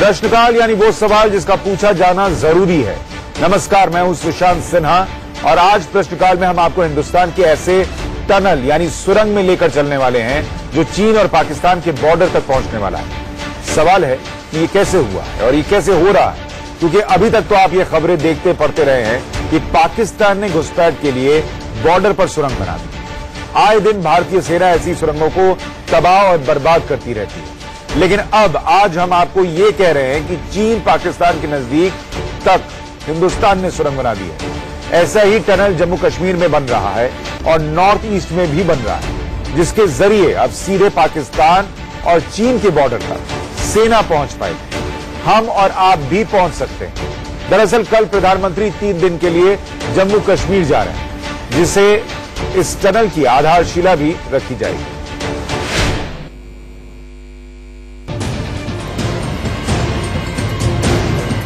प्रश्नकाल यानी वो सवाल जिसका पूछा जाना जरूरी है। नमस्कार, मैं हूं सुशांत सिन्हा और आज प्रश्नकाल में हम आपको हिंदुस्तान के ऐसे टनल यानी सुरंग में लेकर चलने वाले हैं जो चीन और पाकिस्तान के बॉर्डर तक पहुंचने वाला है। सवाल है कि ये कैसे हुआ है और ये कैसे हो रहा है, क्योंकि अभी तक तो आप ये खबरें देखते पढ़ते रहे हैं कि पाकिस्तान ने घुसपैठ के लिए बॉर्डर पर सुरंग बना दी। आए दिन भारतीय सेना ऐसी सुरंगों को तबाह और बर्बाद करती रहती है, लेकिन अब आज हम आपको ये कह रहे हैं कि चीन पाकिस्तान के नजदीक तक हिंदुस्तान ने सुरंग बना दी है। ऐसा ही टनल जम्मू कश्मीर में बन रहा है और नॉर्थ ईस्ट में भी बन रहा है, जिसके जरिए अब सीधे पाकिस्तान और चीन के बॉर्डर तक सेना पहुंच पाएगी। हम और आप भी पहुंच सकते हैं। दरअसल कल प्रधानमंत्री 3 दिन के लिए जम्मू कश्मीर जा रहे हैं, जिसे इस टनल की आधारशिला भी रखी जाएगी।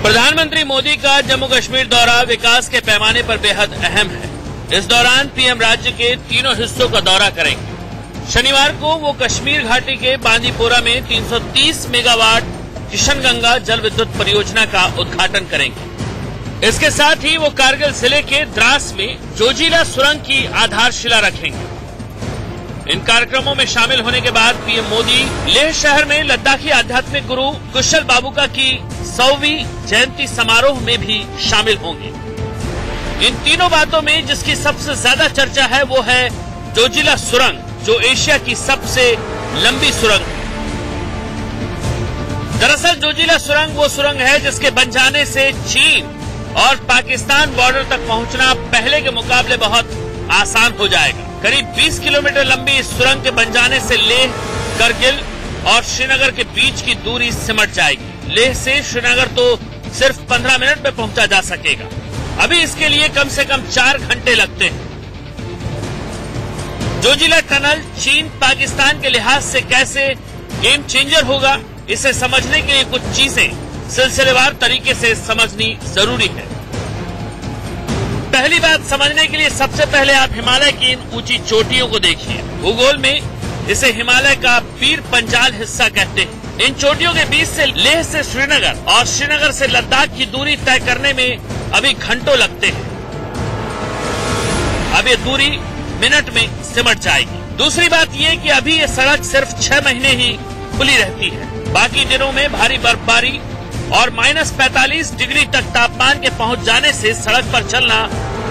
प्रधानमंत्री मोदी का जम्मू कश्मीर दौरा विकास के पैमाने पर बेहद अहम है। इस दौरान पीएम राज्य के तीनों हिस्सों का दौरा करेंगे। शनिवार को वो कश्मीर घाटी के बांदीपोरा में 330 मेगावाट किशनगंगा जल विद्युत परियोजना का उद्घाटन करेंगे। इसके साथ ही वो कारगिल जिले के द्रास में जोजिला सुरंग की आधारशिला रखेंगे। इन कार्यक्रमों में शामिल होने के बाद पीएम मोदी लेह शहर में लद्दाखी आध्यात्मिक गुरु कुशल बाबूका की 100वीं जयंती समारोह में भी शामिल होंगे। इन तीनों बातों में जिसकी सबसे ज्यादा चर्चा है वो है जोजिला सुरंग, जो एशिया की सबसे लंबी सुरंग है। दरअसल जोजिला सुरंग वो सुरंग है जिसके बन जाने से चीन और पाकिस्तान बॉर्डर तक पहुंचना पहले के मुकाबले बहुत आसान हो जाएगा। करीब 20 किलोमीटर लंबी इस सुरंग के बन जाने से लेह, करगिल और श्रीनगर के बीच की दूरी सिमट जाएगी। लेह से श्रीनगर तो सिर्फ 15 मिनट में पहुंचा जा सकेगा। अभी इसके लिए कम से कम 4 घंटे लगते हैं। जोजिला टनल चीन पाकिस्तान के लिहाज से कैसे गेम चेंजर होगा, इसे समझने के लिए कुछ चीजें सिलसिलेवार तरीके से समझनी जरूरी है। पहली बात समझने के लिए सबसे पहले आप हिमालय की इन ऊंची चोटियों को देखिए। भूगोल में इसे हिमालय का पीर पंजाल हिस्सा कहते हैं। इन चोटियों के बीच से लेह से श्रीनगर और श्रीनगर से लद्दाख की दूरी तय करने में अभी घंटों लगते हैं। अब ये दूरी मिनट में सिमट जाएगी। दूसरी बात ये कि अभी ये सड़क सिर्फ 6 महीने ही खुली रहती है। बाकी दिनों में भारी बर्फबारी और -45 डिग्री तक तापमान के पहुंच जाने से सड़क पर चलना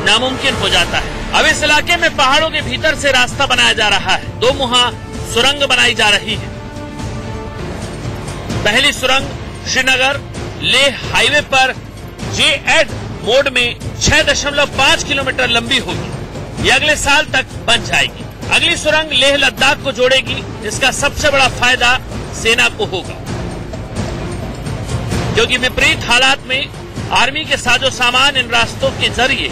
नामुमकिन हो जाता है। अब इस इलाके में पहाड़ों के भीतर से रास्ता बनाया जा रहा है। 2 मुहां सुरंग बनाई जा रही है। पहली सुरंग श्रीनगर लेह हाईवे पर जे-एड मोड में 6.5 किलोमीटर लंबी होगी। ये अगले साल तक बन जाएगी। अगली सुरंग लेह लद्दाख को जोड़ेगी। इसका सबसे बड़ा फायदा सेना को होगा, क्योंकि विपरीत हालात में आर्मी के साजो सामान इन रास्तों के जरिए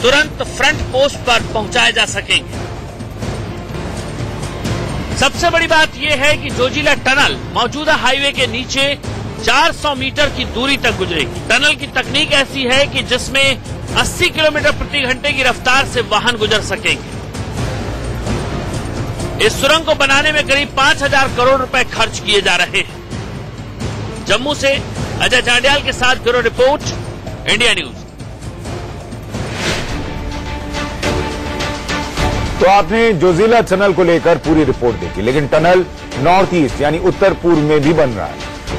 तुरंत फ्रंट पोस्ट पर पहुंचाए जा सकेंगे। सबसे बड़ी बात यह है कि जोजिला टनल मौजूदा हाईवे के नीचे 400 मीटर की दूरी तक गुजरेगी। टनल की तकनीक ऐसी है कि जिसमें 80 किलोमीटर प्रति घंटे की रफ्तार से वाहन गुजर सकेंगे। इस सुरंग को बनाने में करीब 5000 करोड़ रुपए खर्च किए जा रहे हैं। जम्मू से अजय जांडियाल के साथ ब्यूरो रिपोर्ट, इंडिया न्यूज। तो आपने जोजिला टनल को लेकर पूरी रिपोर्ट देखी, लेकिन टनल नॉर्थ ईस्ट यानी उत्तर पूर्व में भी बन रहा है।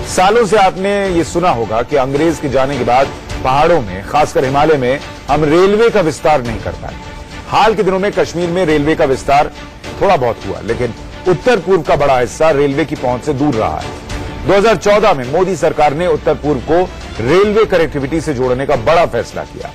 सालों से आपने ये सुना होगा कि अंग्रेज के जाने के बाद पहाड़ों में, खासकर हिमालय में, हम रेलवे का विस्तार नहीं कर पाए। हाल के दिनों में कश्मीर में रेलवे का विस्तार थोड़ा बहुत हुआ, लेकिन उत्तर पूर्व का बड़ा हिस्सा रेलवे की पहुंच से दूर रहा है। 2014 में मोदी सरकार ने उत्तर पूर्व को रेलवे कनेक्टिविटी से जोड़ने का बड़ा फैसला किया।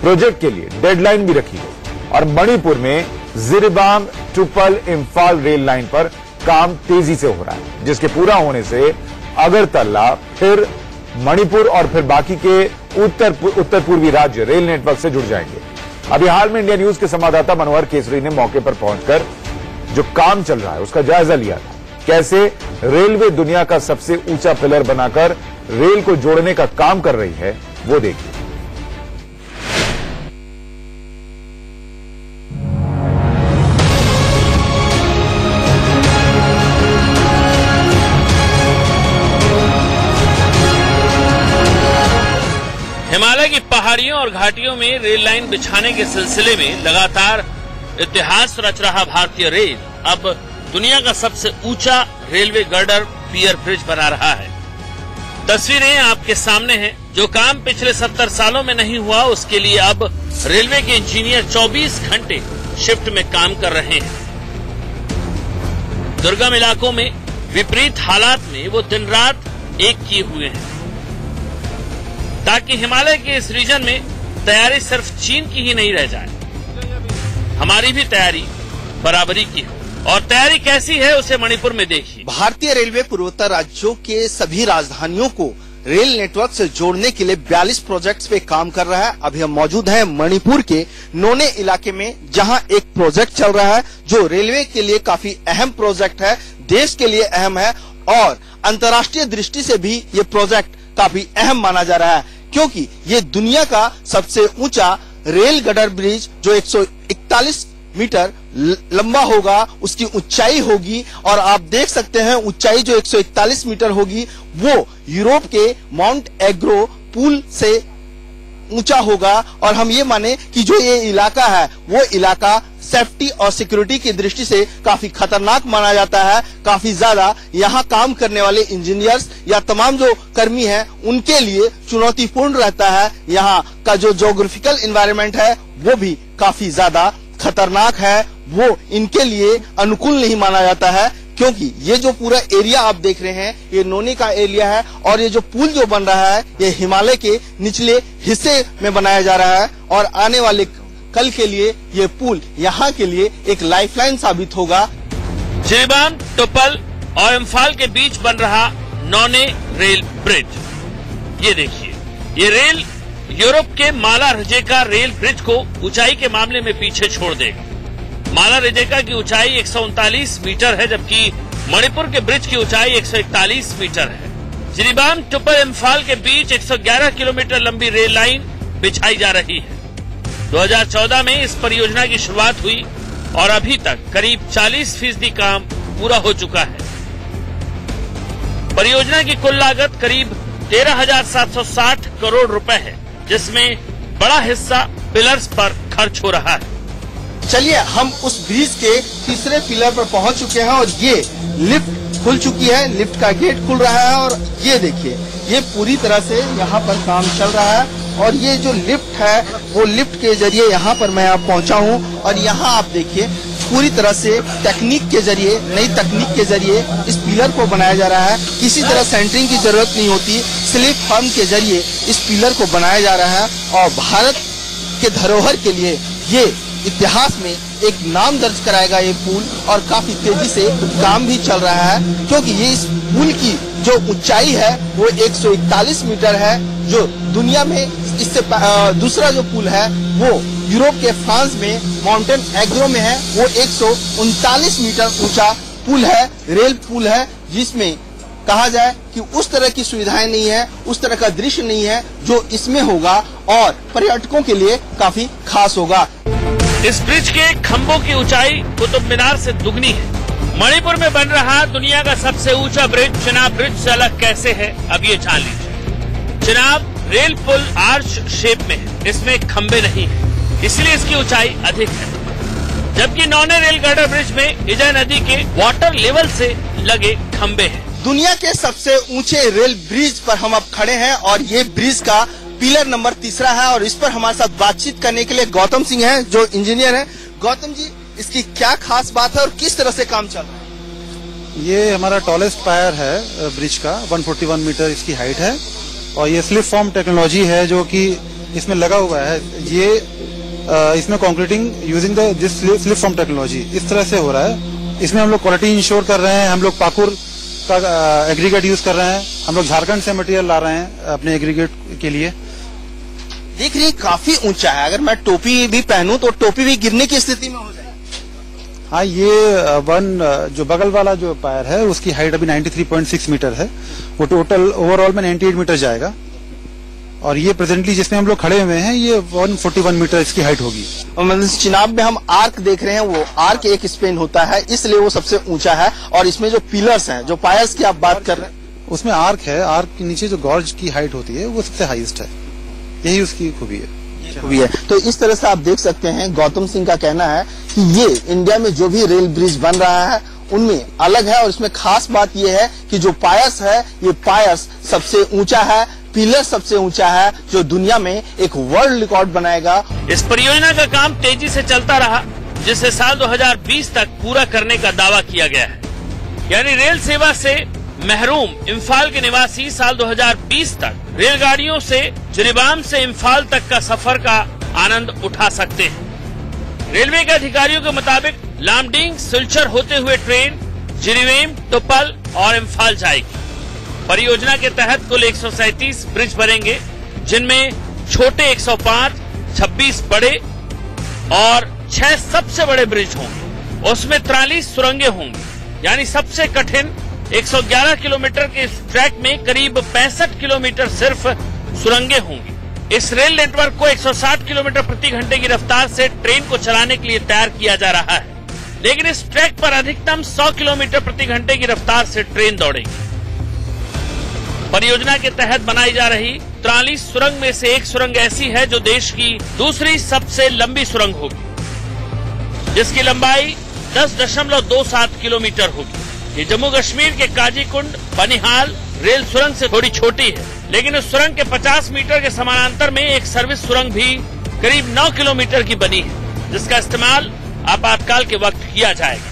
प्रोजेक्ट के लिए डेडलाइन भी रखी गई और मणिपुर में Jiribam tuple Imphal rail line पर काम तेजी से हो रहा है, जिसके पूरा होने से अगरतला, फिर मणिपुर और फिर बाकी के उत्तर पूर्वी राज्य रेल नेटवर्क से जुड़ जाएंगे। अभी हाल में इंडिया न्यूज के संवाददाता मनोहर केसरी ने मौके पर पहुंचकर जो काम चल रहा है उसका जायजा लिया था। कैसे रेलवे दुनिया का सबसे ऊंचा पिलर बनाकर रेल को जोड़ने का काम कर रही है, वो देखिए। हिमालय की पहाड़ियों और घाटियों में रेल लाइन बिछाने के सिलसिले में लगातार इतिहास रच रहा भारतीय रेल अब दुनिया का सबसे ऊंचा रेलवे गर्डर पियर ब्रिज बना रहा है। तस्वीरें आपके सामने हैं। जो काम पिछले 70 सालों में नहीं हुआ, उसके लिए अब रेलवे के इंजीनियर 24 घंटे शिफ्ट में काम कर रहे हैं। दुर्गम इलाकों में विपरीत हालात में वो दिन रात एक किए हुए हैं, ताकि हिमालय के इस रीजन में तैयारी सिर्फ चीन की ही नहीं रह जाए, हमारी भी तैयारी बराबरी की हो। और तैयारी कैसी है उसे मणिपुर में देखिए। भारतीय रेलवे पूर्वोत्तर राज्यों के सभी राजधानियों को रेल नेटवर्क से जोड़ने के लिए 42 प्रोजेक्ट्स पे काम कर रहा है। अभी हम मौजूद हैं मणिपुर के नोने इलाके में, जहां एक प्रोजेक्ट चल रहा है जो रेलवे के लिए काफी अहम प्रोजेक्ट है, देश के लिए अहम है और अंतर्राष्ट्रीय दृष्टि से भी ये प्रोजेक्ट काफी अहम माना जा रहा है, क्योंकि ये दुनिया का सबसे ऊंचा रेल गडर ब्रिज जो 141 मीटर लंबा होगा, उसकी ऊंचाई होगी। और आप देख सकते हैं ऊंचाई जो 141 मीटर होगी वो यूरोप के माउंट एग्रो पुल से ऊंचा होगा। और हम ये माने कि जो ये इलाका है वो इलाका सेफ्टी और सिक्योरिटी की दृष्टि से काफी खतरनाक माना जाता है। काफी ज्यादा यहाँ काम करने वाले इंजीनियर्स या तमाम जो कर्मी हैं उनके लिए चुनौतीपूर्ण रहता है। यहाँ का जो ज्योग्राफिकल एनवायरनमेंट है वो भी काफी ज्यादा खतरनाक है, वो इनके लिए अनुकूल नहीं माना जाता है, क्योंकि ये जो पूरा एरिया आप देख रहे हैं ये नोने का एरिया है और ये जो पुल जो बन रहा है ये हिमालय के निचले हिस्से में बनाया जा रहा है और आने वाले कल के लिए ये पुल यहाँ के लिए एक लाइफलाइन साबित होगा। जिरीबाम, टोपल और इम्फाल के बीच बन रहा नोने रेल ब्रिज, ये देखिए, ये रेल यूरोप के माला रजेका रेल ब्रिज को ऊंचाई के मामले में पीछे छोड़ देगा। माला रजेका की ऊंचाई 139 मीटर है, जबकि मणिपुर के ब्रिज की ऊंचाई 141 मीटर है। जिरीबाम, टोपल, इम्फाल के बीच 111 किलोमीटर लंबी रेल लाइन बिछाई जा रही है। 2014 में इस परियोजना की शुरुआत हुई और अभी तक करीब 40% काम पूरा हो चुका है। परियोजना की कुल लागत करीब 13,760 करोड़ रुपए है, जिसमें बड़ा हिस्सा पिलर्स पर खर्च हो रहा है। चलिए हम उस ब्रिज के तीसरे पिलर पर पहुंच चुके हैं और ये लिफ्ट खुल चुकी है, लिफ्ट का गेट खुल रहा है और ये देखिए ये पूरी तरह से यहाँ पर काम चल रहा है। और ये जो लिफ्ट है वो लिफ्ट के जरिए यहाँ पर मैं आप पहुंचा हूँ और यहाँ आप देखिए पूरी तरह से टेक्निक के जरिए, नई तकनीक के जरिए इस पिलर को बनाया जा रहा है। किसी तरह सेंटरिंग की जरूरत नहीं होती, स्लिप फॉर्म के जरिए इस पिलर को बनाया जा रहा है और भारत के धरोहर के लिए ये इतिहास में एक नाम दर्ज कराएगा ये पुल। और काफी तेजी से काम भी चल रहा है, क्योंकि ये इस पुल की जो ऊंचाई है वो 141 मीटर है, जो दुनिया में इससे दूसरा जो पुल है वो यूरोप के फ्रांस में माउंटेन एग्रो में है, वो 139 मीटर ऊंचा पुल है, रेल पुल है, जिसमें कहा जाए कि उस तरह की सुविधाएं नहीं है, उस तरह का दृश्य नहीं है जो इसमें होगा और पर्यटकों के लिए काफी खास होगा। इस ब्रिज के खंभों की ऊंचाई कुतुब मीनार से दुगनी है। मणिपुर में बन रहा दुनिया का सबसे ऊंचा ब्रिज चिनाब ब्रिज से अलग कैसे है, अब ये जान लीजिए। चिनाब रेल पुल आर्च शेप में है, इसमें खंभे नहीं है, इसलिए इसकी ऊंचाई अधिक है। जबकि नौने रेल गर्डर ब्रिज में इजय नदी के वाटर लेवल से लगे खंभे हैं। दुनिया के सबसे ऊंचे रेल ब्रिज पर हम अब खड़े हैं और ये ब्रिज का पिलर नंबर 3 है और इस पर हमारे साथ बातचीत करने के लिए गौतम सिंह हैं जो इंजीनियर हैं। गौतम जी, इसकी क्या खास बात है और किस तरह से काम चल रहा है? ये हमारा टॉलेस्ट पायर है ब्रिज का, 141 मीटर इसकी हाइट है और ये स्लिप फॉर्म टेक्नोलॉजी है जो कि इसमें लगा हुआ है। ये इसमें concreting using this slip form technology इस तरह से हो रहा है। इसमें हम लोग क्वालिटी इंश्योर कर रहे हैं, हम लोग पाकुर का एग्रीगेट यूज कर रहे हैं, हम लोग झारखंड से मटेरियल ला रहे हैं अपने एग्रीगेट के लिए। देख रही काफी ऊंचा है, अगर मैं टोपी भी पहनूं तो टोपी भी गिरने की स्थिति में हो जाए। हाँ, ये जो बगल वाला जो पायर है उसकी हाइट अभी 93.6 मीटर है, वो टोटल ओवरऑल में 98 मीटर जाएगा और ये प्रेजेंटली जिसमें हम लोग खड़े हुए हैं ये 141 मीटर इसकी हाइट होगी। मतलब चिनाब में हम आर्क देख रहे हैं, वो आर्क एक स्पेन होता है, इसलिए वो सबसे ऊंचा है। और इसमें जो पिलर्स हैं, जो पायर्स की आप बात कर रहे हैं, उसमें आर्क है, आर्क के नीचे जो गॉर्ज की हाइट होती है वो सबसे हाईएस्ट है। यही उसकी खूबी है। तो इस तरह से आप देख सकते हैं, गौतम सिंह का कहना है कि ये इंडिया में जो भी रेल ब्रिज बन रहा है उनमें अलग है, और इसमें खास बात ये है कि जो पायस है, ये पायस सबसे ऊंचा है, पिलर सबसे ऊंचा है, जो दुनिया में एक वर्ल्ड रिकॉर्ड बनाएगा। इस परियोजना का काम तेजी से चलता रहा, जिसे साल 2020 तक पूरा करने का दावा किया गया है। यानी रेल सेवा से महरूम इम्फाल के निवासी साल 2020 तक रेलगाड़ियों से जिरीबाम से इम्फाल तक का सफर का आनंद उठा सकते हैं। रेलवे के अधिकारियों के मुताबिक लामडिंग सिलचर होते हुए ट्रेन जिरीबाम, तुपल और इम्फाल जाएगी। परियोजना के तहत कुल 137 ब्रिज बनेंगे, जिनमें छोटे 105, 26 बड़े और 6 सबसे बड़े ब्रिज होंगे। उसमें 43 सुरंगें होंगी। यानी सबसे कठिन 111 किलोमीटर के इस ट्रैक में करीब 65 किलोमीटर सिर्फ सुरंगें होंगी। इस रेल नेटवर्क को 160 किलोमीटर प्रति घंटे की रफ्तार से ट्रेन को चलाने के लिए तैयार किया जा रहा है, लेकिन इस ट्रैक पर अधिकतम 100 किलोमीटर प्रति घंटे की रफ्तार से ट्रेन दौड़ेगी। परियोजना के तहत बनाई जा रही 43 सुरंग में से एक सुरंग ऐसी है जो देश की दूसरी सबसे लंबी सुरंग होगी, जिसकी लंबाई 10.27 किलोमीटर होगी। ये जम्मू कश्मीर के काजीकुंड बनिहाल रेल सुरंग से थोड़ी छोटी है, लेकिन उस सुरंग के 50 मीटर के समानांतर में एक सर्विस सुरंग भी करीब 9 किलोमीटर की बनी है, जिसका इस्तेमाल आपातकाल के वक्त किया जाएगा।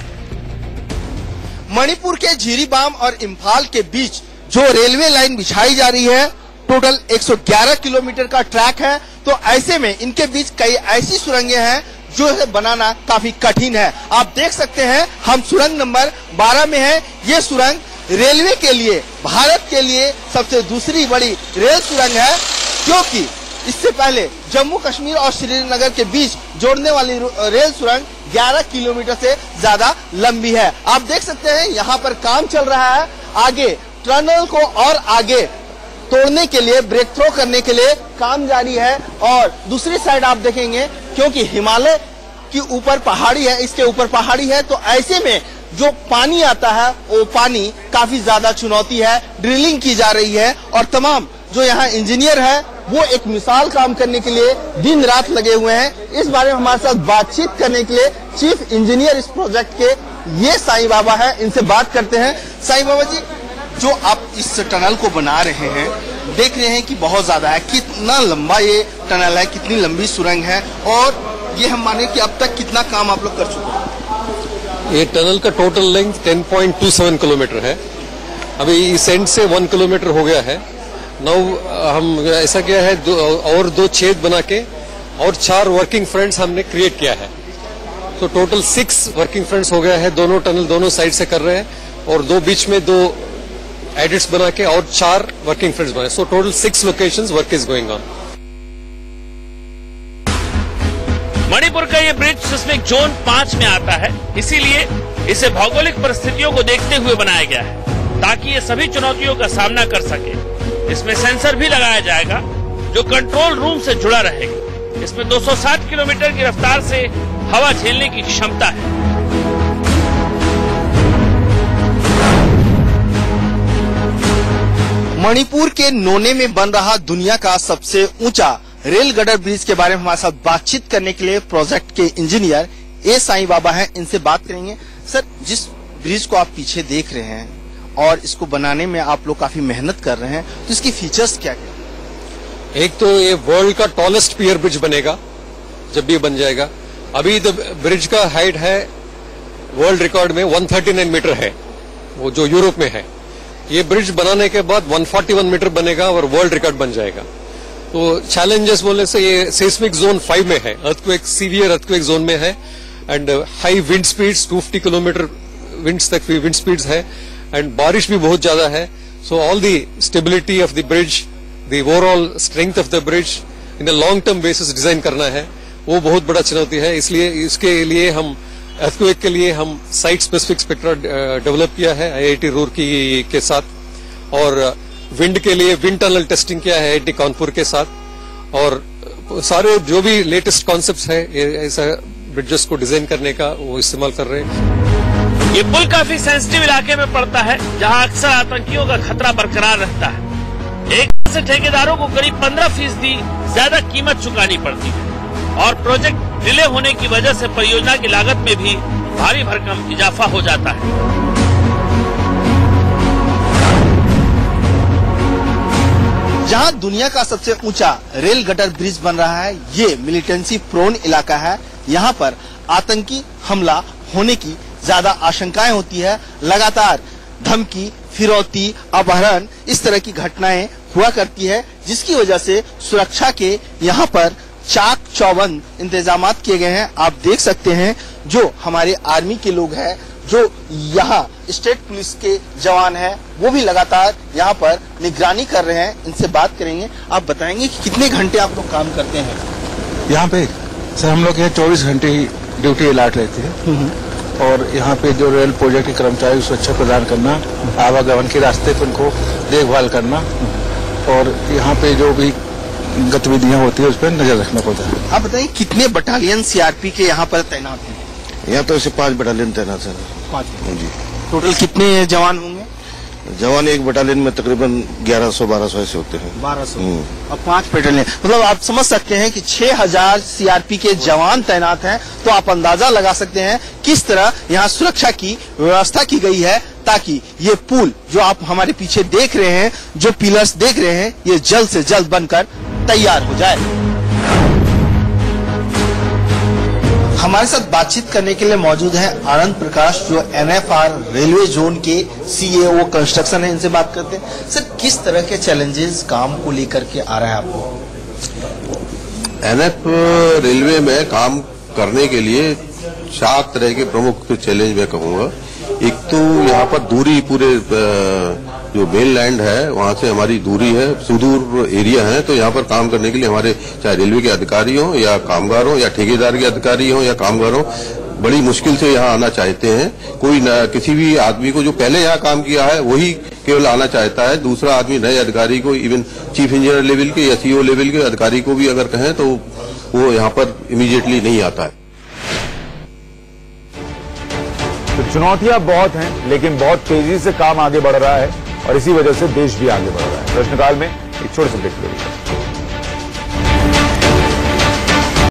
मणिपुर के जिरीबाम और इम्फाल के बीच जो रेलवे लाइन बिछाई जा रही है, टोटल 111 किलोमीटर का ट्रैक है। तो ऐसे में इनके बीच कई ऐसी सुरंगें हैं जो है बनाना काफी कठिन है। आप देख सकते हैं, हम सुरंग नंबर 12 में हैं। ये सुरंग रेलवे के लिए, भारत के लिए सबसे दूसरी बड़ी रेल सुरंग है, क्योंकि इससे पहले जम्मू कश्मीर और श्रीनगर के बीच जोड़ने वाली रेल सुरंग 11 किलोमीटर से ज्यादा लंबी है। आप देख सकते हैं यहाँ पर काम चल रहा है। आगे टनल को और आगे तोड़ने के लिए, ब्रेक थ्रो करने के लिए काम जारी है। और दूसरी साइड आप देखेंगे, क्योंकि हिमालय के ऊपर पहाड़ी है, इसके ऊपर पहाड़ी है, तो ऐसे में जो पानी आता है वो पानी काफी ज्यादा चुनौती है। ड्रिलिंग की जा रही है और तमाम जो यहाँ इंजीनियर है वो एक मिसाल काम करने के लिए दिन रात लगे हुए हैं। इस बारे में हमारे साथ बातचीत करने के लिए चीफ इंजीनियर इस प्रोजेक्ट के ये साईं बाबा है, इनसे बात करते हैं। साईं बाबा जी, जो आप इस टनल को बना रहे हैं, देख रहे हैं कि बहुत ज्यादा है, कितना लंबा ये टनल है, कितनी लंबी सुरंग है, और ये हम माने कि अब तक कितना काम आप लोग कर चुके हैं? ये टनल का टोटल लेंथ 10.27 किलोमीटर है। अभी इस एंड से 1 किलोमीटर हो गया है। नाउ हम ऐसा किया है, और 2 छेद बना के और 4 वर्किंग फ्रंट्स हमने क्रिएट किया है। तो टोटल 6 वर्किंग फ्रंट्स हो गया है। दोनों टनल दोनों साइड से कर रहे हैं, और 2 बीच में 2 एडिट्स बना के और 4 वर्किंग फ्रंट्स बने। So total 6 locations work is going on. Manipur का ये ब्रिज सिस्मिक जोन 5 में आता है, इसीलिए इसे भौगोलिक परिस्थितियों को देखते हुए बनाया गया है, ताकि ये सभी चुनौतियों का सामना कर सके। इसमें सेंसर भी लगाया जाएगा जो कंट्रोल रूम से जुड़ा रहेगा। इसमें 260 किलोमीटर की रफ्तार से हवा झेलने की क्षमता है। मणिपुर के नोने में बन रहा दुनिया का सबसे ऊंचा रेल गडर ब्रिज के बारे में हमारे साथ बातचीत करने के लिए प्रोजेक्ट के इंजीनियर ए साईं बाबा हैं, इनसे बात करेंगे। सर, जिस ब्रिज को आप पीछे देख रहे हैं और इसको बनाने में आप लोग काफी मेहनत कर रहे हैं, तो इसकी फीचर्स क्या क्या? एक तो ये वर्ल्ड का टॉलेस्ट पियर ब्रिज बनेगा जब भी बन जाएगा। अभी तो ब्रिज का हाइट है वर्ल्ड रिकॉर्ड में 139 मीटर है, वो जो यूरोप में है। ये ब्रिज बनाने के बाद 141 मीटर बनेगा और वर्ल्ड रिकॉर्ड बन जाएगा। तो चैलेंजेस बोलने से ये सेस्मिक जोन 5 में है, अर्थक्वेक, सीवियर अर्थक्वेक जोन में है, and high wind speeds 250 kilometre winds तक विंड स्पीड्स है, एंड बारिश भी बहुत ज्यादा है। So all the stability of the bridge, the overall strength of the bridge in the long term basis design करना है, वो बहुत बड़ा चुनौती है। इसलिए इसके लिए हम अर्थक्वेक के लिए हम साइट स्पेसिफिक स्पेक्ट्रा डेवलप किया है IIT रूरकी के साथ, और विंड के लिए विंड टनल टेस्टिंग किया है IIT कानपुर के साथ, और सारे जो भी लेटेस्ट कॉन्सेप्ट्स है ऐसा ब्रिजेस को डिजाइन करने का वो इस्तेमाल कर रहे हैं। ये पुल काफी सेंसिटिव इलाके में पड़ता है, जहां अक्सर आतंकियों का खतरा बरकरार रहता है। एक से ठेकेदारों को करीब 15% ज्यादा कीमत चुकानी पड़ती है और प्रोजेक्ट डिले होने की वजह से परियोजना की लागत में भी भारी भरकम इजाफा हो जाता है। जहां दुनिया का सबसे ऊंचा रेल गटर ब्रिज बन रहा है, ये मिलिटेंसी प्रोन इलाका है। यहाँ पर आतंकी हमला होने की ज्यादा आशंकाएं होती है। लगातार धमकी, फिरौती, अपहरण इस तरह की घटनाएं हुआ करती है, जिसकी वजह से सुरक्षा के यहाँ पर चाक चौबंद इंतजाम किए गए हैं। आप देख सकते हैं जो हमारे आर्मी के लोग हैं, जो यहाँ स्टेट पुलिस के जवान हैं, वो भी लगातार यहाँ पर निगरानी कर रहे हैं। इनसे बात करेंगे। आप बताएंगे कि कितने घंटे आप लोग काम करते हैं यहाँ पे? सर हम लोग यहाँ 24 घंटे ही ड्यूटी अलॉट रहती है और यहाँ पे जो रेल प्रोजेक्ट के कर्मचारी सुरक्षा प्रदान करना, आवागमन के रास्ते पर उनको देखभाल करना और यहाँ पे जो भी गतिविधियाँ होती है उस पर नजर रखना पड़ता है। आप बताइए कितने बटालियन सीआरपी के यहाँ पर तैनात हैं? यहाँ तो ऐसे 5 बटालियन तैनात है। 5 जी। टोटल कितने जवान होंगे? जवान एक बटालियन में तकरीबन 1100-1200 ऐसे होते हैं। 1200 और 5 बटालियन, मतलब आप समझ सकते हैं कि 6000 सीआरपी के जवान तैनात हैं। तो आप अंदाजा लगा सकते हैं किस तरह यहाँ सुरक्षा की व्यवस्था की गई है, ताकि ये पुल जो आप हमारे पीछे देख रहे हैं, जो पिलर्स देख रहे हैं, ये जल्द से जल्द बनकर तैयार हो जाए। हमारे साथ बातचीत करने के लिए मौजूद है आनंद प्रकाश, जो एनएफआर रेलवे जोन के सीएओ कंस्ट्रक्शन है। इनसे बात करते हैं। सर, किस तरह के चैलेंजेस काम को लेकर के आ रहा है आपको? एनएफ रेलवे में काम करने के लिए 4 तरह के प्रमुख चैलेंज मैं कहूँगा। एक तो यहाँ पर दूरी, पूरे जो मेन लैंड है वहाँ से हमारी दूरी है, सुदूर एरिया है। तो यहाँ पर काम करने के लिए हमारे चाहे रेलवे के अधिकारी हों या कामगार हों या ठेकेदार के अधिकारी हों या कामगार हों, बड़ी मुश्किल से यहाँ आना चाहते हैं। कोई किसी भी आदमी को जो पहले यहाँ काम किया है वही केवल आना चाहता है। दूसरा आदमी नए अधिकारी को, इवन चीफ इंजीनियर लेवल के या सीईओ लेवल के अधिकारी को भी अगर कहें तो वो यहाँ पर इमीडिएटली नहीं आता है। तो चुनौतियां बहुत हैं, लेकिन बहुत तेजी से काम आगे बढ़ रहा है और इसी वजह से देश भी आगे बढ़ रहा है। प्रश्नकाल में एक छोटे से ब्रेक ले लीजिए।